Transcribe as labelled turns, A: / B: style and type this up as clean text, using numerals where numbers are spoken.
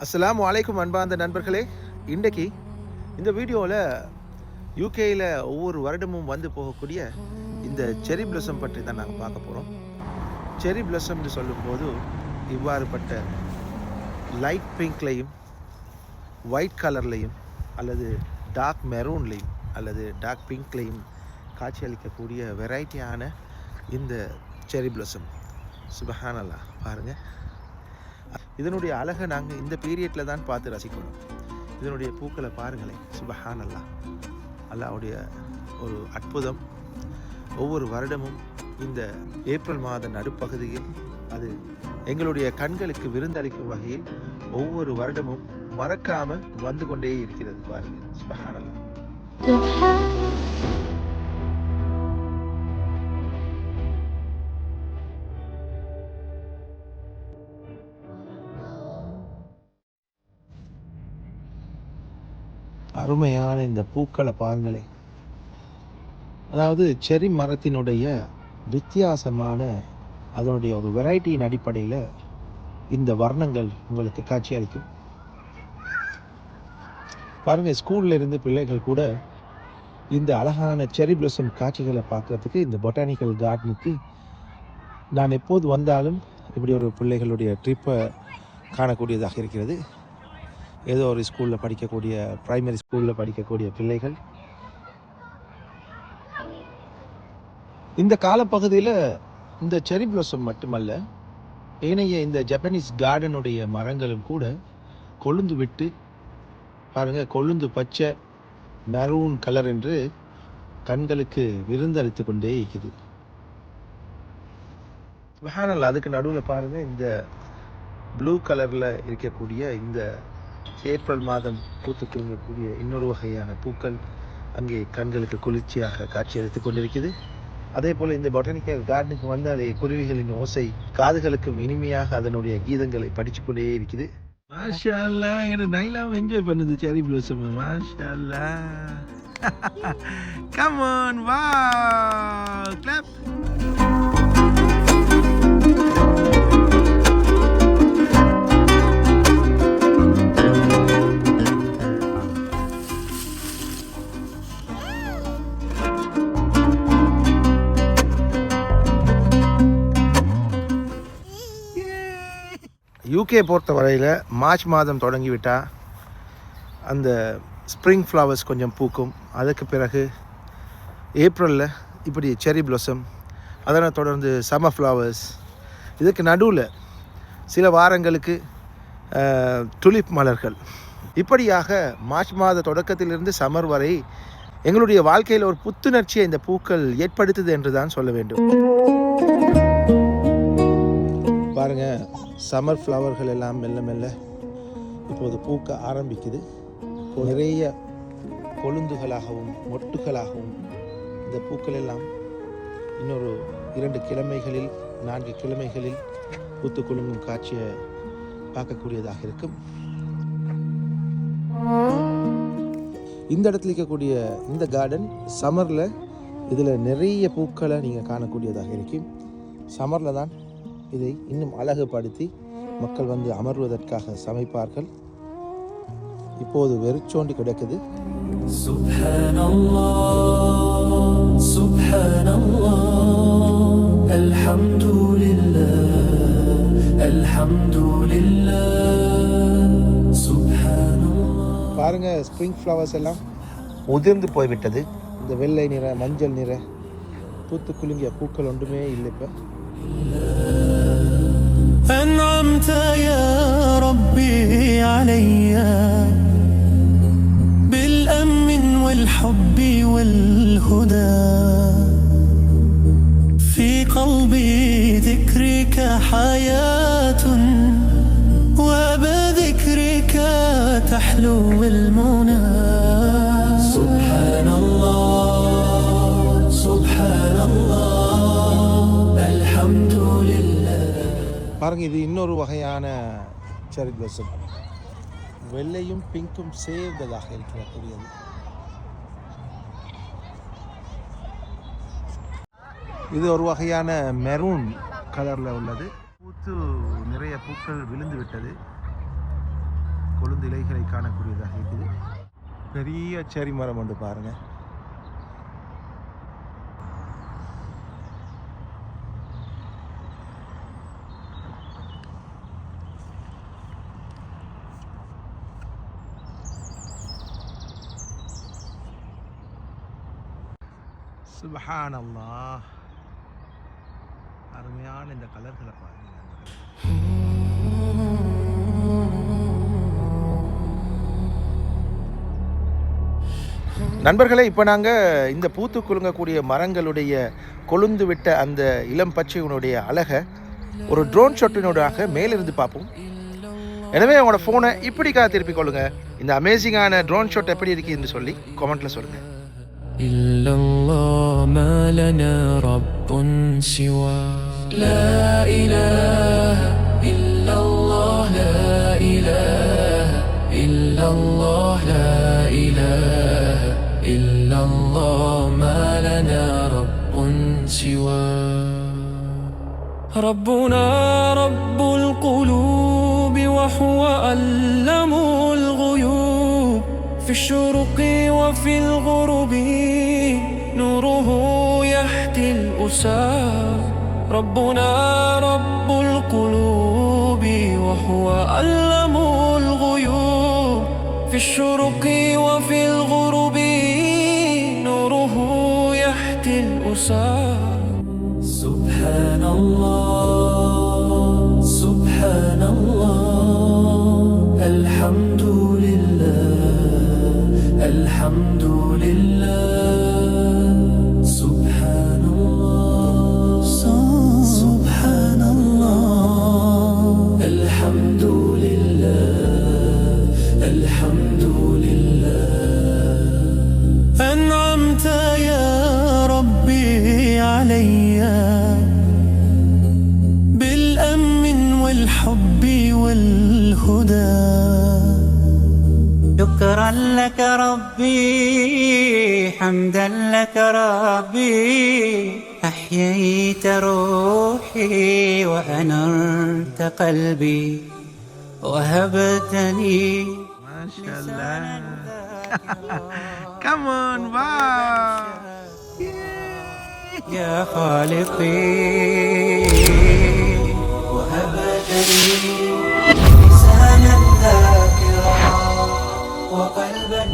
A: அஸ்ஸலாமு அலைக்கும் அன்பார்ந்த நண்பர்களே. இன்றைக்கி இந்த வீடியோவில் யூகேயில் ஒவ்வொரு வருடமும் வந்து போகக்கூடிய இந்த செரி பிளஸம் பற்றி தான் நாங்கள் பார்க்க போகிறோம். செரி பிளஸம்னு சொல்லும்போது இவ்வாறுபட்ட லைட் பிங்க்லையும் ஒயிட் கலர்லையும் அல்லது டார்க் மெரூன்லையும் அல்லது டார்க் பிங்க்லையும் காட்சியளிக்கக்கூடிய வெரைட்டியான இந்த செரி பிளஸம் சுபஹானல்லாஹ். பாருங்கள், இதனுடைய அழகை நாங்கள் இந்த பீரியடில் தான் பார்த்து ரசிக்கணும். இதனுடைய பூக்களை பாருங்களேன், சுபஹானல்லாஹ், அல்லாஹ்வுடைய ஒரு அற்புதம். ஒவ்வொரு வருடமும் இந்த ஏப்ரல் மாத நடுப்பகுதியில் அது எங்களுடைய கண்களுக்கு விருந்தளிக்கும் வகையில் ஒவ்வொரு வருடமும் மறக்காமல் வந்து கொண்டே இருக்கிறது. பாருங்கள், சுபஹானல்லாஹ். அருமையான இந்த பூக்களை பாருங்களேன். அதாவது செரி மரத்தினுடைய வித்தியாசமான அதனுடைய ஒரு வெரைட்டியின் அடிப்படையில் இந்த வர்ணங்கள் உங்களுக்கு காட்சி அளிக்கும். பாருங்கள், ஸ்கூலில் இருந்து பிள்ளைகள் கூட இந்த அழகான செரி பிளஸம் காட்சிகளை பார்க்குறதுக்கு இந்த பொட்டானிக்கல் கார்டனுக்கு நான் எப்போது வந்தாலும் இப்படி ஒரு பிள்ளைகளுடைய ட்ரிப்பை காணக்கூடியதாக இருக்கிறது. ஏதோ ஒரு ஸ்கூலில் படிக்கக்கூடிய, பிரைமரி ஸ்கூலில் படிக்கக்கூடிய பிள்ளைகள் இந்த காலப்பகுதியில் இந்த செரி பிளஸம் மட்டுமல்ல, ஏனைய இந்த ஜப்பனீஸ் கார்டனுடைய மரங்களும் கூட கொழுந்து விட்டு பாருங்கள், கொழுந்து பச்சை மெரூன் கலர் என்று கண்களுக்கு விருந்தளித்து கொண்டே இருக்குது. அதுக்கு நடுவில் பாருங்கள், இந்த ப்ளூ கலரில் இருக்கக்கூடிய இந்த ஏப்ரல் மாதம் பூத்து குலுங்கக்கூடிய இன்னொரு வகையான பூக்கள் அங்கே கண்களுக்கு குளிர்ச்சியாக காட்சியளித்து கொண்டிருக்குது. அதே போல் இந்த பொட்டானிக்கல் கார்டனுக்கு வந்து அதே குருவிகளின் ஓசை காதுகளுக்கும் இனிமையாக அதனுடைய கீதங்களை படித்து கொண்டே இருக்குது. மாஷா அல்லாஹ், எனக்கு நைலாம் என்ஜாய் பண்ணுது செரி பிளஸம். மாஷா அல்லாஹ். Come on, wow, clap. UK பொறுத்த வரையில் மார்ச் மாதம் தொடங்கிவிட்டால் அந்த ஸ்ப்ரிங் ஃப்ளவர்ஸ் கொஞ்சம் பூக்கும். அதுக்கு பிறகு ஏப்ரலில் இப்படி செரி பிளஸம், அதனை தொடர்ந்து சம்மர் ஃப்ளவர்ஸ். இதுக்கு நடுவில் சில வாரங்களுக்கு துலிப் மலர்கள். இப்படியாக மார்ச் மாத தொடக்கத்திலிருந்து சம்மர் வரை எங்களுடைய வாழ்க்கையில் ஒரு புத்துணர்ச்சியை இந்த பூக்கள் ஏற்படுத்துது என்று தான் சொல்ல வேண்டும். பாருங்கள், சம்மர் ஃப்ளவர்கள் எல்லாம் மெல்ல மெல்ல இப்போது பூக்க ஆரம்பிக்குது. நிறைய கொழுந்துகளாகவும் மொட்டுகளாகவும் இந்த பூக்கள் எல்லாம் இன்னொரு 2 கிழமைகளில் 4 கிழமைகளில் பூத்து குலுங்கும் காட்சியை பார்க்கக்கூடியதாக இருக்கும். இந்த இடத்துல இருக்கக்கூடிய இந்த கார்டன் சம்மரில் இதில் நிறைய பூக்களை நீங்கள் காணக்கூடியதாக இருக்கும். சம்மரில் தான் இதை இன்னும் அழகுபடுத்தி மக்கள் வந்து அமர்வதற்காக சமைப்பார்கள். இப்போது வெறிச்சோண்டி கிடக்குது. பாருங்க, ஸ்ப்ரிங் ஃப்ளவர்ஸ் எல்லாம் உதிர்ந்து போய்விட்டது. இந்த வெள்ளை நிற, மஞ்சள் நிற பூத்து குலுங்கிய பூக்கள் ஒன்றுமே இல்லை. இப்போ أنعمت يا ربي علي بالأمن والحب والهدى في قلبي ذكرك حياة وبذكرك تحلو المنى سبحان الله سبحان الله الحمد لله. பாருங்கள், இது இன்னொரு வகையான செரி பிளஸம். வெள்ளையும் பிங்க்கும் சேர்ந்ததாக இருக்கக்கூடியது. இது ஒரு வகையான மெரூன் கலரில் உள்ளது. பூத்து நிறைய பூக்கள் விழுந்து விட்டது. கொழுந்து இலைகளை காணக்கூடியதாக இருக்குது. பெரிய செரி மரம் ஒன்று பாருங்கள். சுப்ஹானல்லாஹ், அருமையான இந்த கலர்களை பாருங்க. நண்பர்களே, இப்போ நாங்கள் இந்த பூத்து குலுங்கக்கூடிய மரங்களுடைய கொழுந்து விட்ட அந்த இளம் பச்சையினுடைய அழகை ஒரு ட்ரோன் ஷாட்டினோடாக மேலிருந்து பார்ப்போம். எனவே உங்களோட ஃபோனை இப்படிக்காக திருப்பிக் கொள்ளுங்க. இந்த அமேசிங்கான ட்ரோன் ஷாட் எப்படி இருக்குன்னு சொல்லி கமெண்ட்டில் சொல்லுங்கள்.
B: إلا الله ما لنا رب سوى لا إله إلا الله لا إله إلا الله لا إله إلا الله ما لنا رب سوى ربنا رب القلوب وهو علم الغيوب في الشرق وفي الغرب نوره يهدي الأسار ربنا رب القلوب وهو علم الغيوب في الشرق وفي الغرب نوره يهدي الأسار سبحان الله سبحان الله الحمد الحمد لله سبحان الله سبحان الله الحمد لله الحمد لله أنعمت يا ربي علي بالأمن والحب والهدى شكرا لك ربي حمدا لك ربي أحييت روحي وأنرت قلبي وهبتني
A: ما شاء الله. Come on, wow.
B: يا خالقي وهبتني لسانا ذاكرا وقلبا